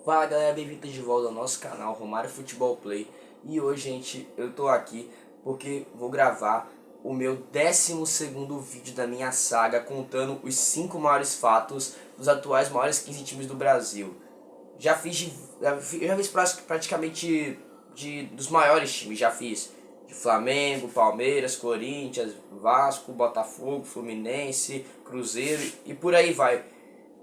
Fala galera, bem-vindos de volta ao nosso canal Romário Futebol Play. E hoje, gente, eu tô aqui porque vou gravar o meu 12º vídeo da minha saga contando os 5 maiores fatos dos atuais maiores 15 times do Brasil. Eu já fiz praticamente dos maiores times, já fiz de Flamengo, Palmeiras, Corinthians, Vasco, Botafogo, Fluminense, Cruzeiro e por aí vai.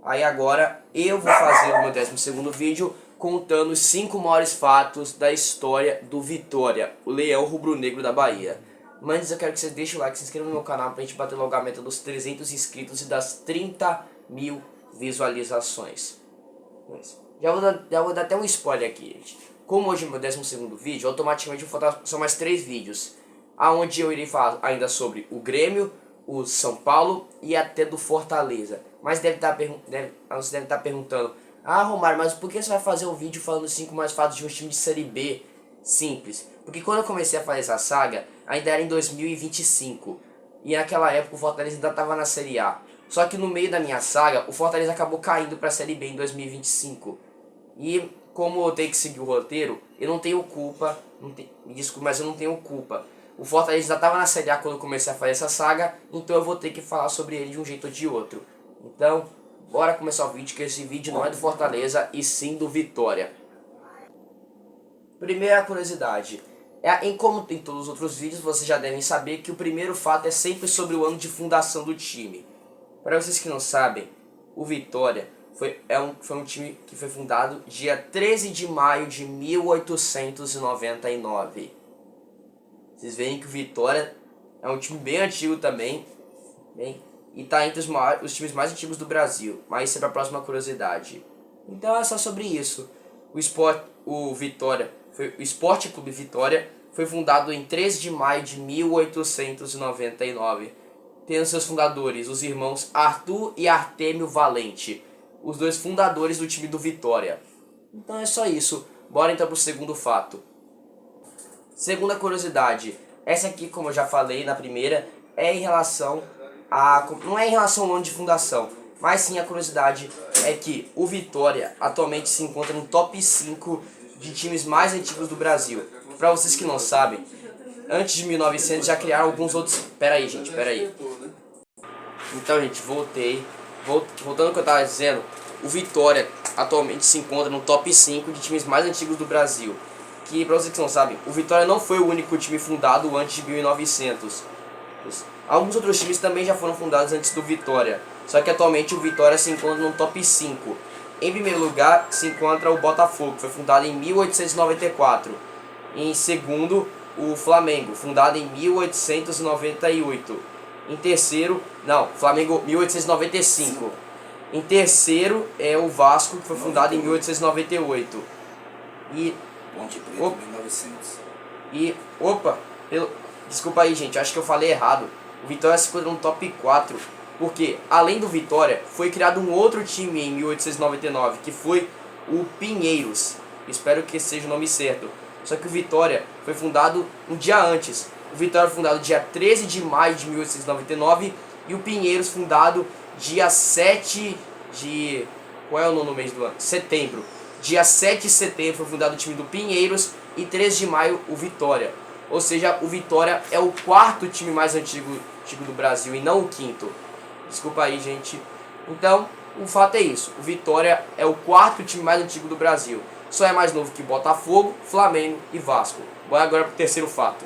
Aí agora eu vou fazer o meu 12º vídeo contando os 5 maiores fatos da história do Vitória, o leão rubro-negro da Bahia. Mas antes eu quero que vocês deixem o like, se inscrevam no meu canal pra gente bater logo a meta dos 300 inscritos e das 30 mil visualizações. Já vou dar até um spoiler aqui, gente. Como hoje é meu 12º vídeo, automaticamente vou faltar só mais 3 vídeos. Onde eu irei falar ainda sobre o Grêmio, o São Paulo e até do Fortaleza. Mas você deve estar perguntando: ah, Romário, mas por que você vai fazer um vídeo falando 5 mais fatos de um time de Série B? Simples, porque quando eu comecei a fazer essa saga, ainda era em 2025. E naquela época o Fortaleza ainda estava na Série A. Só que no meio da minha saga, o Fortaleza acabou caindo para a Série B em 2025. E como eu tenho que seguir o roteiro, eu não tenho culpa, me desculpe, mas eu não tenho culpa. O Fortaleza já estava na Série A quando eu comecei a fazer essa saga, então eu vou ter que falar sobre ele de um jeito ou de outro. Então, bora começar o vídeo, que esse vídeo não é do Fortaleza, e sim do Vitória. Primeira curiosidade. Como tem todos os outros vídeos, vocês já devem saber que o primeiro fato é sempre sobre o ano de fundação do time. Para vocês que não sabem, o Vitória foi um time que foi fundado dia 13 de maio de 1899. Vocês veem que o Vitória é um time bem antigo também, e está entre os times mais antigos do Brasil, mas isso é para a próxima curiosidade. Então é só sobre isso. O Esporte Clube Vitória foi fundado em 13 de maio de 1899, tendo seus fundadores os irmãos Arthur e Artêmio Valente, os dois fundadores do time do Vitória. Então é só isso. Bora então pro segundo fato. Segunda curiosidade. Essa aqui, como eu já falei na primeira, é em relação não é em relação ao ano de fundação, mas sim a curiosidade é que o Vitória atualmente se encontra no top 5 de times mais antigos do Brasil. Para vocês que não sabem, antes de 1900 já criaram alguns outros... Pera aí. Então, gente, voltando ao que eu estava dizendo, o Vitória atualmente se encontra no top 5 de times mais antigos do Brasil. Que, para vocês que não sabem, o Vitória não foi o único time fundado antes de 1900. Alguns outros times também já foram fundados antes do Vitória, só que atualmente o Vitória se encontra no top 5. Em primeiro lugar se encontra o Botafogo, que foi fundado em 1894. Em segundo, o Flamengo, fundado em 1898. Em terceiro, Flamengo 1895. Em terceiro é o Vasco, que foi fundado em 1898. Ponte Preta, 1900. Desculpa aí, gente, acho que eu falei errado. O Vitória se encontra no top 4, porque além do Vitória, foi criado um outro time em 1899, que foi o Pinheiros. Espero que seja o nome certo. Só que o Vitória foi fundado um dia antes. O Vitória foi fundado dia 13 de maio de 1899 e o Pinheiros fundado dia 7 de... Qual é o nome do mês do ano? Setembro. Dia 7 de setembro foi fundado o time do Pinheiros e 13 de maio o Vitória. Ou seja, o Vitória é o quarto time mais antigo do Brasil e não o quinto. Desculpa aí, gente. Então, o fato é isso. O Vitória é o quarto time mais antigo do Brasil. Só é mais novo que Botafogo, Flamengo e Vasco. Bora agora pro terceiro fato.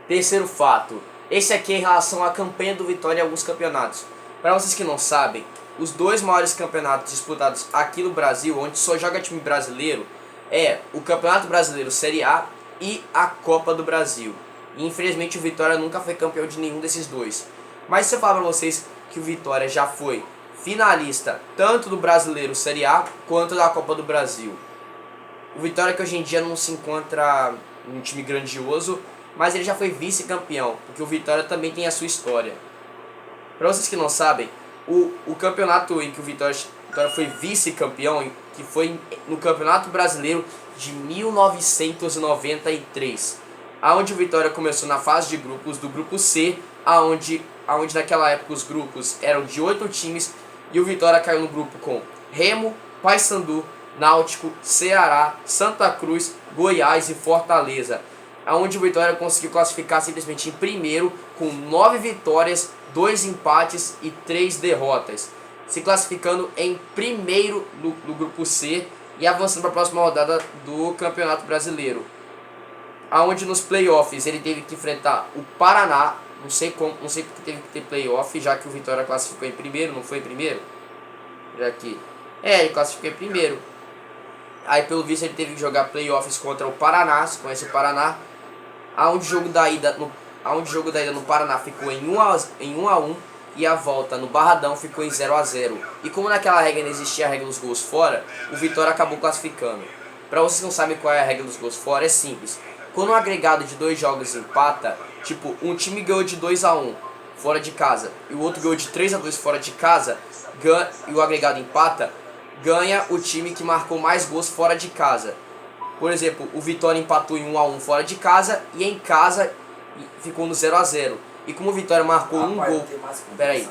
Terceiro fato. Esse aqui é em relação à campanha do Vitória em alguns campeonatos. Para vocês que não sabem, os dois maiores campeonatos disputados aqui no Brasil, onde só joga time brasileiro, é o Campeonato Brasileiro Série A e a Copa do Brasil. E infelizmente o Vitória nunca foi campeão de nenhum desses dois. Mas se eu falar pra vocês que o Vitória já foi finalista tanto do Brasileiro Série A quanto da Copa do Brasil. O Vitória, que hoje em dia não se encontra um time grandioso, mas ele já foi vice-campeão, porque o Vitória também tem a sua história. Para vocês que não sabem, o campeonato em que o Vitória foi vice-campeão, que foi no Campeonato Brasileiro de 1993, aonde o Vitória começou na fase de grupos do grupo C, aonde naquela época os grupos eram de 8 times, e o Vitória caiu no grupo com Remo, Paysandu, Náutico, Ceará, Santa Cruz, Goiás e Fortaleza, aonde o Vitória conseguiu classificar simplesmente em primeiro com 9 vitórias, 2 empates e 3 derrotas, se classificando em primeiro no grupo C e avançando para a próxima rodada do Campeonato Brasileiro, aonde nos playoffs ele teve que enfrentar o Paraná. Não sei porque teve que ter playoff, já que o Vitória classificou em primeiro, não foi em primeiro? Já que ele classificou em primeiro. Aí pelo visto ele teve que jogar playoffs contra o Paraná, se conhece o Paraná, aonde o jogo da ida no Paraná ficou em 1 a 1 e a volta no Barradão ficou em 0 a 0. E como naquela regra não existia a regra dos gols fora, o Vitória acabou classificando. Para vocês que não sabem qual é a regra dos gols fora, é simples. Quando um agregado de 2 jogos empata, tipo, um time ganhou de 2 a 1 fora de casa e o outro ganhou de 3 a 2 fora de casa, e o agregado empata, ganha o time que marcou mais gols fora de casa. Por exemplo, o Vitória empatou em 1 a 1 fora de casa e em casa ficou no 0 a 0. E como o Vitória marcou um gol... Pera aí.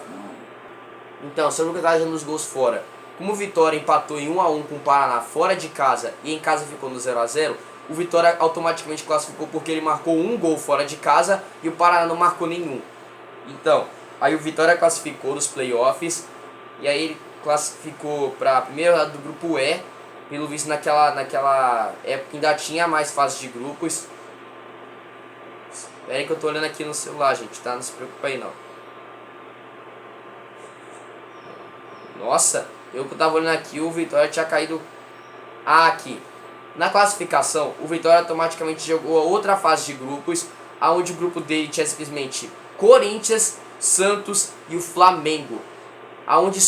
Então, sobre o que eu estava dizendo dos gols fora. Como o Vitória empatou em 1 a 1 com o Paraná fora de casa e em casa ficou no 0 a 0, o Vitória automaticamente classificou porque ele marcou um gol fora de casa e o Paraná não marcou nenhum. Então, aí o Vitória classificou nos playoffs e aí ele classificou para a primeira rodada do grupo E. Pelo visto naquela época ainda tinha mais fases de grupos. Espera aí que eu tô olhando aqui no celular, gente, tá? Não se preocupa aí não. Nossa, eu que tava olhando aqui, o Vitória tinha caído aqui. Na classificação, o Vitória automaticamente jogou a outra fase de grupos, aonde o grupo dele tinha simplesmente Corinthians, Santos e o Flamengo. Aonde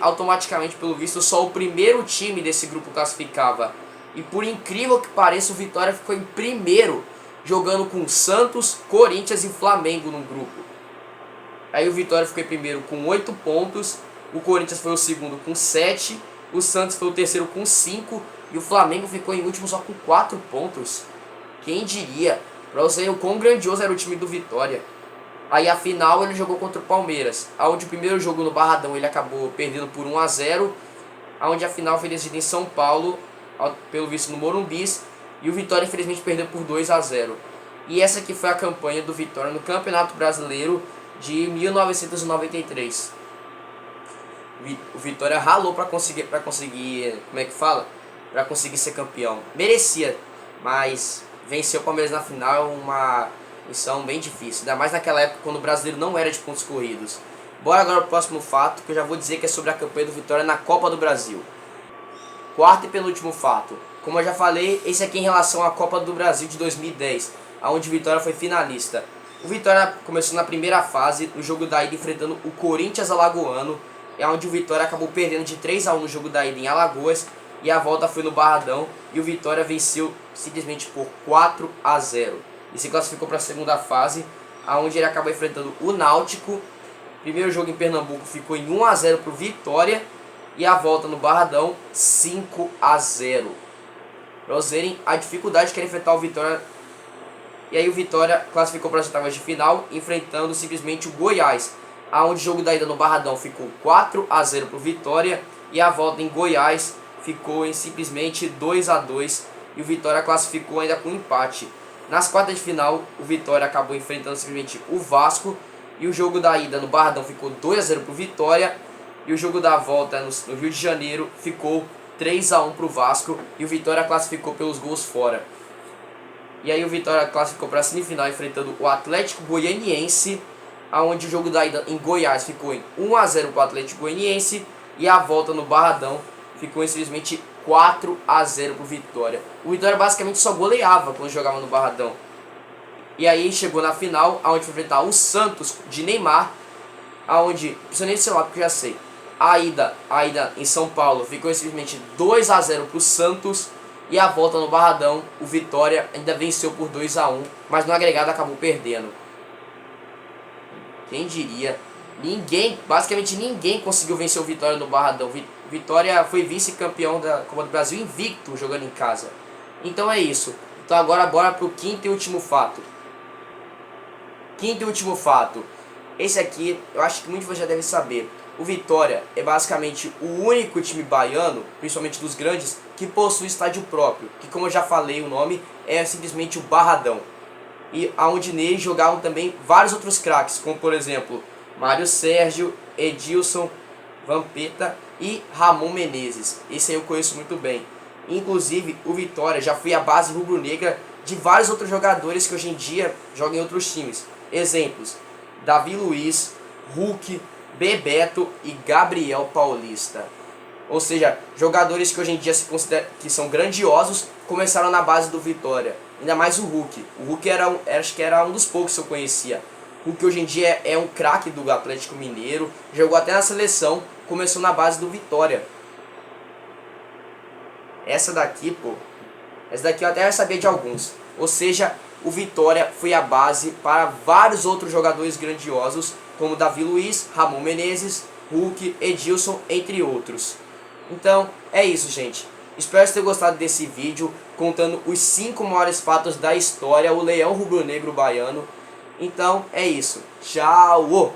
automaticamente, pelo visto, só o primeiro time desse grupo classificava. E por incrível que pareça, o Vitória ficou em primeiro, jogando com Santos, Corinthians e Flamengo no grupo. Aí o Vitória ficou em primeiro com 8 pontos, o Corinthians foi o segundo com 7, o Santos foi o terceiro com 5 e o Flamengo ficou em último só com 4 pontos. Quem diria? Pra você ver o quão grandioso era o time do Vitória. Aí a final ele jogou contra o Palmeiras, onde o primeiro jogo no Barradão ele acabou perdendo por 1 a 0, onde a final foi decidida em São Paulo, pelo visto no Morumbi, e o Vitória infelizmente perdeu por 2 a 0. E essa aqui foi a campanha do Vitória no Campeonato Brasileiro de 1993. O Vitória ralou para conseguir, como é que fala? Para conseguir ser campeão. Merecia, mas venceu o Palmeiras na final, uma missão bem difícil, ainda mais naquela época quando o brasileiro não era de pontos corridos. Bora agora pro próximo fato, que eu já vou dizer que é sobre a campanha do Vitória na Copa do Brasil. Quarto e penúltimo fato. Como eu já falei, esse aqui é em relação à Copa do Brasil de 2010, onde o Vitória foi finalista. O Vitória começou na primeira fase, no jogo da ida enfrentando o Corinthians Alagoano, onde o Vitória acabou perdendo de 3 a 1 no jogo da ida em Alagoas, e a volta foi no Barradão, e o Vitória venceu simplesmente por 4 a 0. E se classificou para a segunda fase, onde ele acabou enfrentando o Náutico. Primeiro jogo em Pernambuco ficou em 1 a 0 para o Vitória, e a volta no Barradão 5 a 0. Para vocês verem a dificuldade que era enfrentar o Vitória. E aí o Vitória classificou para as oitavas de final, enfrentando simplesmente o Goiás, onde o jogo da ida no Barradão ficou 4 a 0 para o Vitória, e a volta em Goiás ficou em simplesmente 2 a 2, e o Vitória classificou ainda com empate. Nas quartas de final, o Vitória acabou enfrentando simplesmente o Vasco, e o jogo da ida no Barradão ficou 2 a 0 para o Vitória, e o jogo da volta no Rio de Janeiro ficou 3 a 1 para o Vasco, e o Vitória classificou pelos gols fora. E aí o Vitória classificou para a semifinal enfrentando o Atlético Goianiense, onde o jogo da ida em Goiás ficou em 1 a 0 para o Atlético Goianiense, e a volta no Barradão ficou em simplesmente 4 a 0 para o Vitória. O Vitória basicamente só goleava quando jogava no Barradão. E aí chegou na final, onde foi enfrentar o Santos de Neymar, onde, não precisa nem do celular porque eu já sei, a ida em São Paulo ficou simplesmente 2 a 0 para o Santos, e a volta no Barradão, o Vitória ainda venceu por 2 a 1, mas no agregado acabou perdendo. Quem diria? Basicamente ninguém conseguiu vencer o Vitória no Barradão. Vitória foi vice-campeão da Copa do Brasil invicto, jogando em casa. Então é isso. Então agora bora pro quinto e último fato. Quinto e último fato. Esse aqui, eu acho que muitos de vocês já devem saber. o Vitória é basicamente o único time baiano, principalmente dos grandes, que possui estádio próprio, que, como eu já falei, o nome é simplesmente o Barradão. E aonde nele jogavam também vários outros craques, como por exemplo, Mário Sérgio, Edilson, Vampeta e Ramon Menezes. Esse aí eu conheço muito bem. Inclusive, o Vitória já foi a base rubro-negra de vários outros jogadores que hoje em dia jogam em outros times. Exemplos: Davi Luiz, Hulk, Bebeto e Gabriel Paulista. Ou seja, jogadores que hoje em dia se consideram que são grandiosos, começaram na base do Vitória. Ainda mais o Hulk. O Hulk acho que era um dos poucos que eu conhecia. O Hulk hoje em dia é um craque do Atlético Mineiro, jogou até na seleção, começou na base do Vitória. Essa daqui eu até sabia de alguns. Ou seja, o Vitória foi a base para vários outros jogadores grandiosos, como Davi Luiz, Ramon Menezes, Hulk, Edilson, entre outros. Então, é isso, gente. Espero que vocês tenham gostado desse vídeo, contando os 5 maiores fatos da história, o Leão Rubro-Negro Baiano. Então, é isso. Tchau!